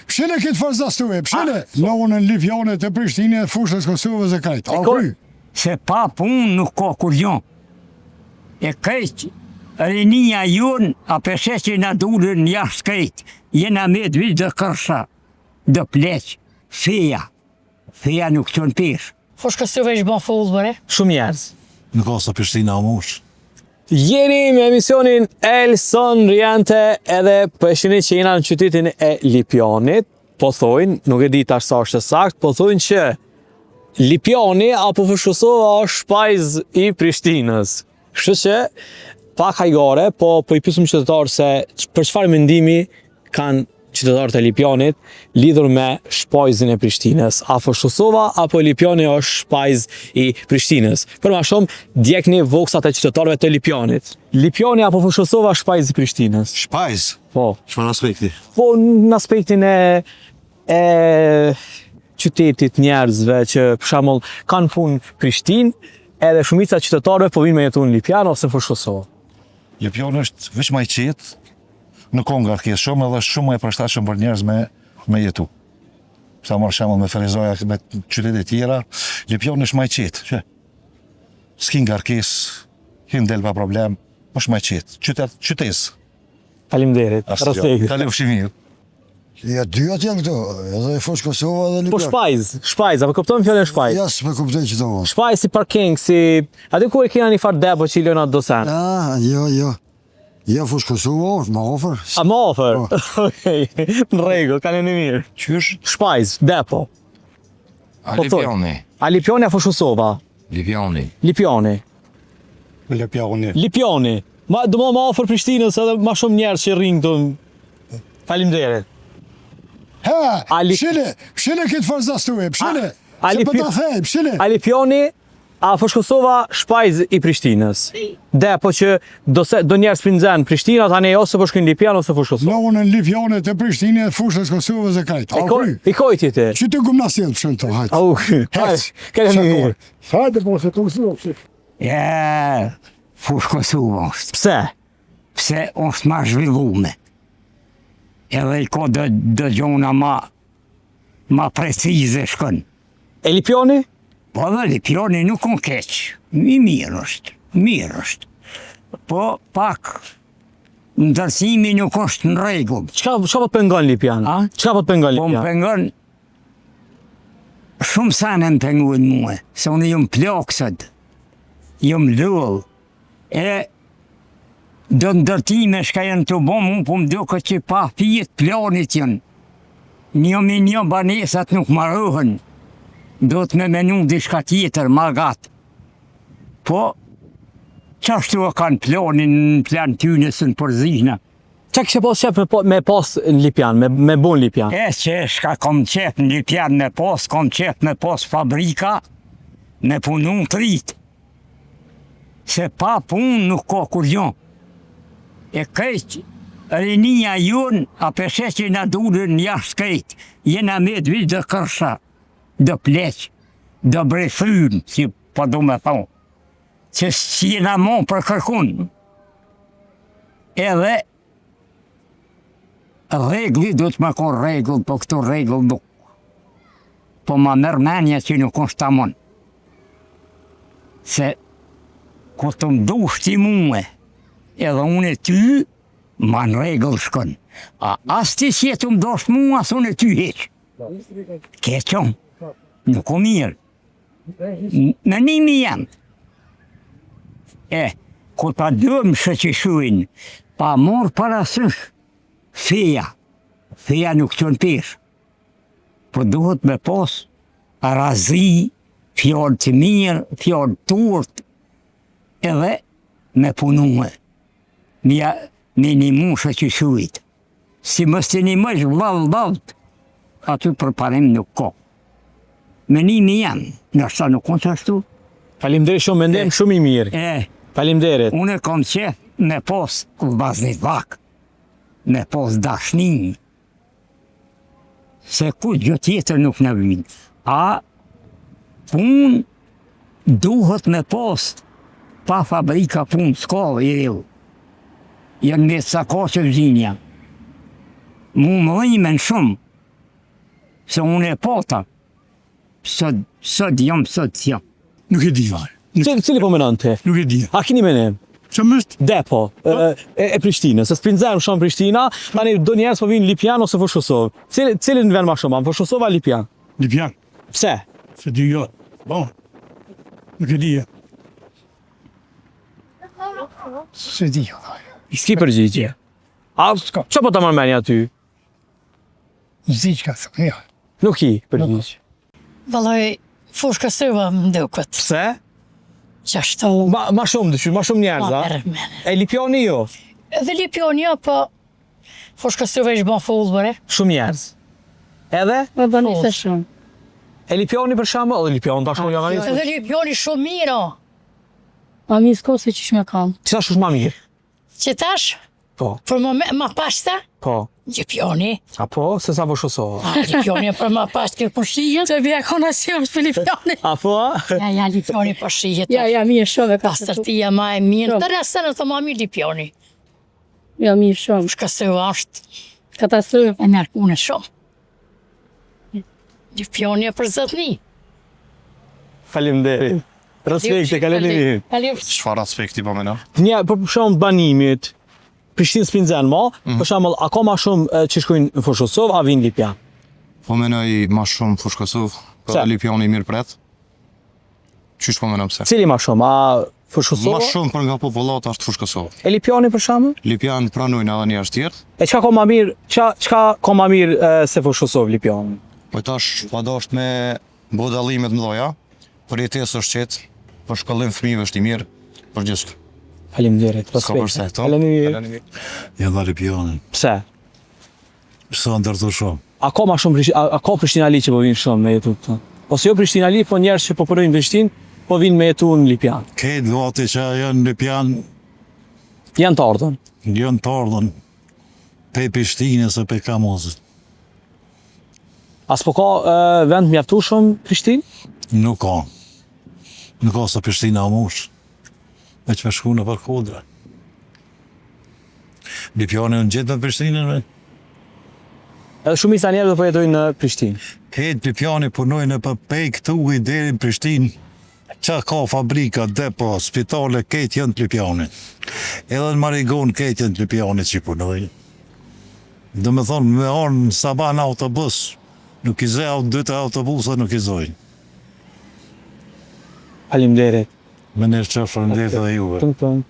Pshile këtë farzastuve, pshile. Në unë në Lipjone të Prishtine, fushës Kosovës e kajtë. Se pa punë nuk ka kur gjon. E kajtë, rinia jonë, a peshe që na dulën jashtë kajtë, jena me dhvi dhe kërsha, dhe pleqë, feja. Feja nuk të në peshë. Fushë Kosovë ishë bon full, bëre? Shumë njerëz. Në kosa Prishtina o mush. Jeni me emisionin Elson Riante edhe përshini që jena në qytetin e Lipjanit, po thojnë, nuk e di tash sa është sakt, po thojnë që Lipjani apo Fushkosova është shpajz i Prishtinës. Kështu që pak hajgare, po i pyesëm qytetarë se për çfarë mendimi kanë qytetarët e Lipjanit lidhur me shpajzin e Prishtinës. A Fushkosova apo Lipjani është shpajz i Prishtinës? Për më shumë, djekni voksat e qytetarëve të Lipjanit. Lipjani apo Fushkosova shpajz i Prishtinës? Shpajz? Po. Çfarë aspekti? Po në aspektin e qytetit, njerëzve që për shembull kanë punë Prishtinë, edhe shumica e qytetarëve po vinë me jetu në Lipjan ose në Fushkosovë. Lipjani është veç më i qetë, në konga kje shumë edhe shumë e përshtatshëm për njerëz me jetu. Sa marrë shembull me Ferizoja, me qytetet tjera, Lipjani është më i qetë. S'ki ngarkesë, hin del pa problem, është më i qetë. Qytes. Faleminderit. Respekti. Kalofshi mirë. Ja, dyat janë këto, edhe Fushkosova dhe Lipjani. Po shpajz, apo kupton fjalën shpajz? Ja, s'me kuptoj që të mos. Shpajz si parking, si... Aty ku e kena një farë depo që i lëna docent? Jo. Ja, Fushkosova është, ma ofër. A ma ofër? Okej, në rregull, kanë një mirë. Qysh? Shpajz, depo. A Lipjani? A Lipjani a Fushkosova? Lipjani. Lipjani. Lipjani. Do ma ofër Prishtinës edhe ma shumë njerëz që rrinë këtu. Faleminderit. Pshile këtë farzastuve, pshile. Se për ta thej, pshile. A Lipjani a Fushkosova shpajz i Prishtinës? Depo që do njerëz pinxen Prishtina tani ose po shkojnë Lipjan ose Fushkosova. Në unë në Lipjone të Prishtine, fushës Kosovës e kajtë. I kojti ti? Që të gumë nasjel pëshën të hajtë. Au, kene një mirë. Hajde po se të usë. Fushkosova është. Pse? Pse është ma zhvillume. Edhe i ka dëgjona ma precize shkën. E Lipjani? Po dhe Lipjani nuk on keq. Mirë është. Po pak ndërtimi nuk është në rregull. Çka po pengon Lipjan? Çka po pengon Lipjan? Po më pengon shumë sanë më pengon mua, se unë jam plakset. Jam lull. Do ndërtime shka janë të bo mu, po më duke që pa fijet planit janë. Një banesat nuk marrëhen. Do të me menu dishka tjetër, ma gatë. Po, qashtu e kanë plan tynësën për zihna. Qa kështë pas qef me pas në Lipjan, me bon Lipjan? Që shka kom qef në Lipjan me pas, kom qef me pas fabrika, me punu të rritë. Se pa pun nuk ka kur gjon. E kajtë, rinia jonë, a peshe që na dulën jashtë kajtë, jena me dhvi dhe kërsha, dhe pleqë, dhe brefryn, si po du me thonë, që si jena mon për kërkun. Edhe, regli do të më konë regull, po këto regull nuk. Po ma mërmenja që nuk është ta mon. Se, ku të mdush ti muë, edhe unë e ty, ma në regull shkën. A as ti si e të mdosh mua, as unë e ty heq. Keqon, nuk o mirë. Në nimi jam. Ku ta dëmë shë që shuin, pa morë parasysh, feja nuk qënë pesh. Po duhet me pos razi, fjallë të mirë, fjallë turt, edhe me punume. Me një mushë që shuit. Si mës të një mësh vald, aty përparim nuk ko. Menimi jam, nështë nuk konë që ashtu. Faleminderit shumë, mendem shumë i mirë. Faleminderit. Unë kom qef me pos vaznit vak, me pos dashnin, se ku gjë tjetër nuk në vinë. A pun duhet me pos, pa fabrika pun s'ka i riu. Janë me sa ka që vëzhinja. mu më rrimen shumë, se unë e pata, sot jam, sot jam. Nuk e di vaj. Cili po menon ti? Nuk e di. A keni menim? Që mështë? Depo, e Prishtinës, se s'pinzem shumë Prishtina, tani do njerës po vinë Lipjan ose Fushë Kosovë. Cilin vend ma shumë, Fushë Kosovë a Lipjan? Lipjan. Pse? Se di jo. Bon. Nuk e di. Se di jo. I s'ki përgjigje. A, që po të marrë aty? Zdi që ka thëmë, jo. Nuk i përgjigje. Vallaj, Fushë Kosovë më ndukët. Pse? Qashtu. Ma shumë dëshy, ma shumë njerëz, Ma a? merë mene. E Lipjoni jo? Edhe Lipjoni jo, po Fushë Kosovë ishë bon full, bëre. Shumë njerëz. Edhe? Më bëni se shumë. E Lipjoni për shembull, edhe Lipjoni tash unë jam anis. Edhe Lipjoni shumë mirë, o. Ma mi s'ko se që shme kam. Çfarë është më mirë? Që tash, Po, për ma pashta, po. Lipjoni. A po, se sa Fushë Kosovë. Lipjoni për ma pashtë këtë përshijet. Që vje kona si është për Lipjoni. A po? Ja, Lipjoni përshijet. Ja, mi e shumë e ka sërtu. Pastërtia ma e mirë. Të restën e të ma mirë Lipjoni. Ja, mi e shumë. Fushë Kosovë është Katastrofë. e nërkune shumë. Lipjoni e për zëtni. Faleminderit. Respekte, kaleni mirë. Çfarë aspekti po mendon? Një, për shembull banimit, Prishtinë s'pinzen ma, për shembull, a ka ma shumë që shkojnë në Fushë Kosovë, a vinë Lipjan? Po menoj ma shumë Fushë Kosovë, Pse? po Lipjani mirë pret. Qysh po menon pse? Cili ma shumë, a Fushë Ma Kosovë? shumë për nga popullata është Fushë Kosovë. E Lipjani për shembull? Lipjan pranojnë edhe njerëz tjerë, E çka ka ma mirë, çka ka ma mirë se Fushë Kosovë Lipjani? po tash pa dasht me bo dallimet mëdha, për jetesë është qetë, për shkollim fëmijëve është i mirë, për gjithë. Faleminderit, S'ka përse, respekt. to. Kaleni mirë. Ja dha Lipjanin. Pse? Sa ndërtu shumë. A ka ma shumë a ka Prishtinali që po vinë shumë me jetu këtu? Ose jo Prishtinali, po njerëz që po punojnë në Prishtinë, po vinë me jetu në Lipjan. Këtë gati që janë në Lipjan, Janë të ardhën. janë të ardhën pe Prishtinës e pe Kamozit. As po ka vend mjaftueshëm Prishtinë? Nuk ka. Nuk ka sa Prishtina a mush. Me që me shku në për kodra. Lipjani në gjithë në Prishtinën, me. Edhe shumica e njerëzve po jetojnë në Prishtinë. Këtë Lipjani punojnë në për pej këtu i deri në Prishtinë. Qa ka fabrika, depo, spitale, këtë janë të Lipjani. Edhe në Marigon këtë janë të Lipjani që i punojnë. Do me thonë, me orë në Saban autobus, nuk i zë dytë autobusa nuk i zojnë. Faleminderit. Me nërë që fërndet dhe juve. Tëng.